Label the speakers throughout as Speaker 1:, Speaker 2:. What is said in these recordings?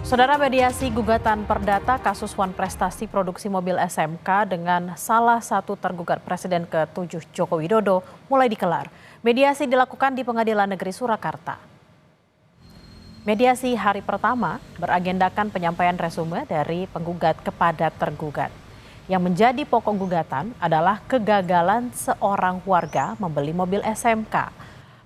Speaker 1: Saudara, mediasi gugatan perdata kasus Wan Prestasi produksi mobil SMK dengan salah satu tergugat Presiden ke-7 Joko Widodo mulai dikelar. Mediasi dilakukan di Pengadilan Negeri Surakarta. Mediasi hari pertama beragendakan penyampaian resume dari penggugat kepada tergugat. Yang menjadi pokok gugatan adalah kegagalan seorang warga membeli mobil SMK.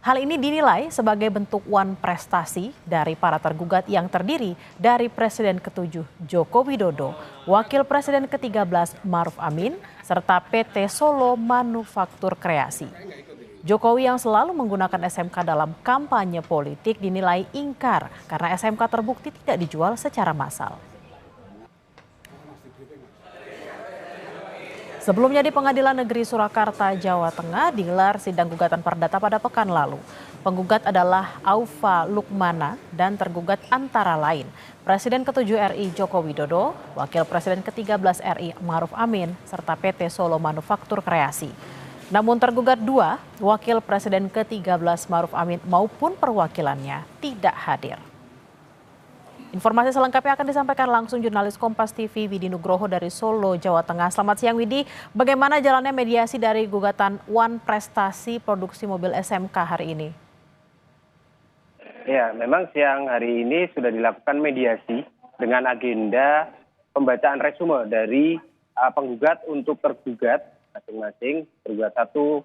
Speaker 1: Hal ini dinilai sebagai bentuk wan prestasi dari para tergugat yang terdiri dari Presiden ke-7 Joko Widodo, Wakil Presiden ke-13 Maruf Amin, serta PT Solo Manufaktur Kreasi. Jokowi yang selalu menggunakan SMK dalam kampanye politik dinilai ingkar karena SMK terbukti tidak dijual secara massal. Sebelumnya di Pengadilan Negeri Surakarta, Jawa Tengah digelar sidang gugatan perdata pada pekan lalu. Penggugat adalah Aufa Lukmana dan tergugat antara lain Presiden ke-7 RI Joko Widodo, Wakil Presiden ke-13 RI Maruf Amin, serta PT Solo Manufaktur Kreasi. Namun tergugat dua, Wakil Presiden ke-13 Maruf Amin maupun perwakilannya tidak hadir. Informasi selengkapnya akan disampaikan langsung jurnalis Kompas TV Widi Nugroho dari Solo, Jawa Tengah. Selamat siang Widi, bagaimana jalannya mediasi dari gugatan Wan Prestasi produksi mobil SMK hari ini?
Speaker 2: Ya, memang siang hari ini sudah dilakukan mediasi dengan agenda pembacaan resume dari penggugat untuk tergugat masing-masing. Tergugat satu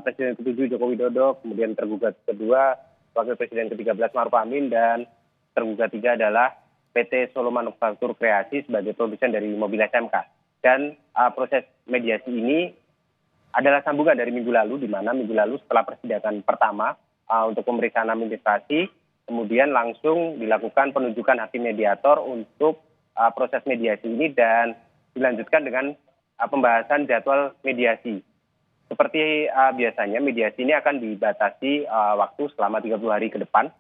Speaker 2: Presiden ke-7 Joko Widodo, kemudian tergugat kedua Wakil Presiden ke-13 Maruf Amin, dan tergugat tiga adalah PT Solo Manufaktur Kreasi sebagai produsen dari mobil SMK. Dan proses mediasi ini adalah sambungan dari minggu lalu, di mana minggu lalu setelah persidangan pertama untuk pemeriksaan administrasi, kemudian langsung dilakukan penunjukan hakim mediator untuk proses mediasi ini dan dilanjutkan dengan pembahasan jadwal mediasi. Seperti biasanya mediasi ini akan dibatasi waktu selama 30 hari ke depan.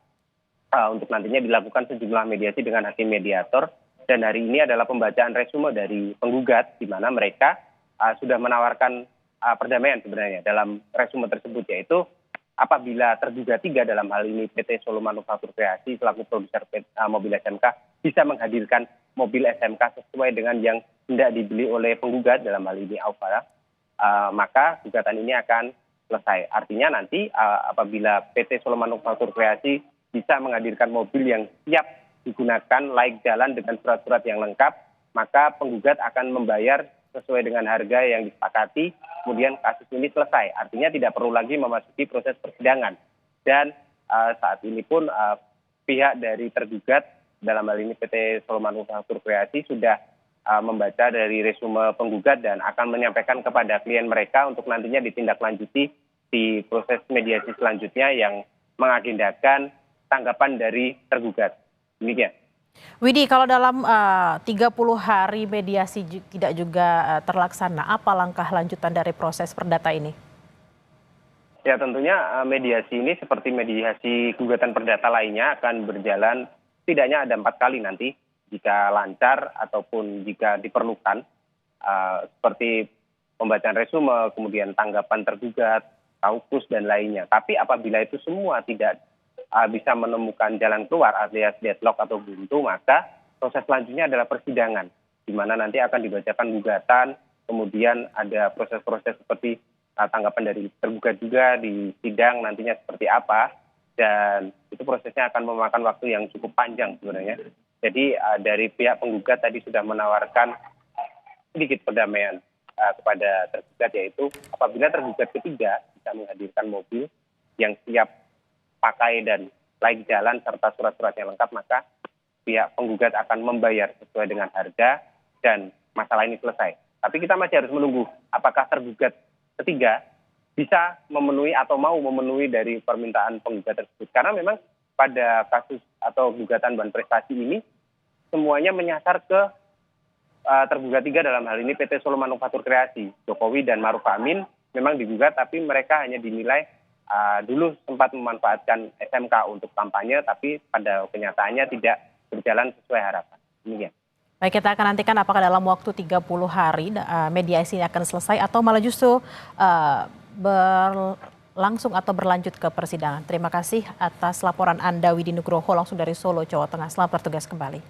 Speaker 2: Untuk nantinya dilakukan sejumlah mediasi dengan hakim mediator, dan hari ini adalah pembacaan resume dari penggugat di mana mereka sudah menawarkan perdamaian sebenarnya dalam resume tersebut, yaitu apabila terduga tiga dalam hal ini PT Solo Manufaktur Kreasi selaku produser mobil SMK bisa menghadirkan mobil SMK sesuai dengan yang hendak dibeli oleh penggugat dalam hal ini Aufa, maka gugatan ini akan selesai. Artinya nanti apabila PT Solo Manufaktur Kreasi bisa menghadirkan mobil yang siap digunakan layak jalan dengan surat-surat yang lengkap, maka penggugat akan membayar sesuai dengan harga yang disepakati, kemudian kasus ini selesai. Artinya tidak perlu lagi memasuki proses persidangan. Dan saat ini pun pihak dari tergugat, dalam hal ini PT Solo Manufaktur Kreasi, sudah membaca dari resume penggugat dan akan menyampaikan kepada klien mereka untuk nantinya ditindaklanjuti di proses mediasi selanjutnya yang mengagendakan tanggapan dari tergugat. Demikian.
Speaker 1: Widi, kalau dalam 30 hari mediasi tidak juga terlaksana, apa langkah lanjutan dari proses perdata ini?
Speaker 2: Ya, tentunya mediasi ini seperti mediasi gugatan perdata lainnya akan berjalan setidaknya ada 4 kali nanti jika lancar ataupun jika diperlukan, seperti pembacaan resume, kemudian tanggapan tergugat, kaukus dan lainnya. Tapi apabila itu semua tidak bisa menemukan jalan keluar alias deadlock atau buntu, maka proses selanjutnya adalah persidangan, di mana nanti akan dibacakan gugatan, kemudian ada proses-proses seperti tanggapan dari tergugat juga di sidang nantinya seperti apa, dan itu prosesnya akan memakan waktu yang cukup panjang sebenarnya. Jadi dari pihak penggugat tadi sudah menawarkan sedikit perdamaian kepada tergugat, yaitu apabila tergugat ketiga bisa menghadirkan mobil yang siap pakai dan layak jalan serta surat-surat yang lengkap, maka pihak penggugat akan membayar sesuai dengan harga dan masalah ini selesai. Tapi kita masih harus menunggu apakah tergugat ketiga bisa memenuhi atau mau memenuhi dari permintaan penggugat tersebut. Karena memang pada kasus atau gugatan Wan Prestasi ini semuanya menyasar ke tergugat tiga, dalam hal ini PT Solo Manufaktur Kreasi. Jokowi dan Maruf Amin memang digugat, tapi mereka hanya dinilai dulu sempat memanfaatkan SMK untuk kampanye, tapi pada kenyataannya tidak berjalan sesuai harapan. Demikian.
Speaker 1: Baik, kita akan nantikan apakah dalam waktu 30 hari mediasi ini akan selesai atau malah justru berlangsung atau berlanjut ke persidangan. Terima kasih atas laporan Anda Widi Nugroho langsung dari Solo, Jawa Tengah. Selamat bertugas kembali.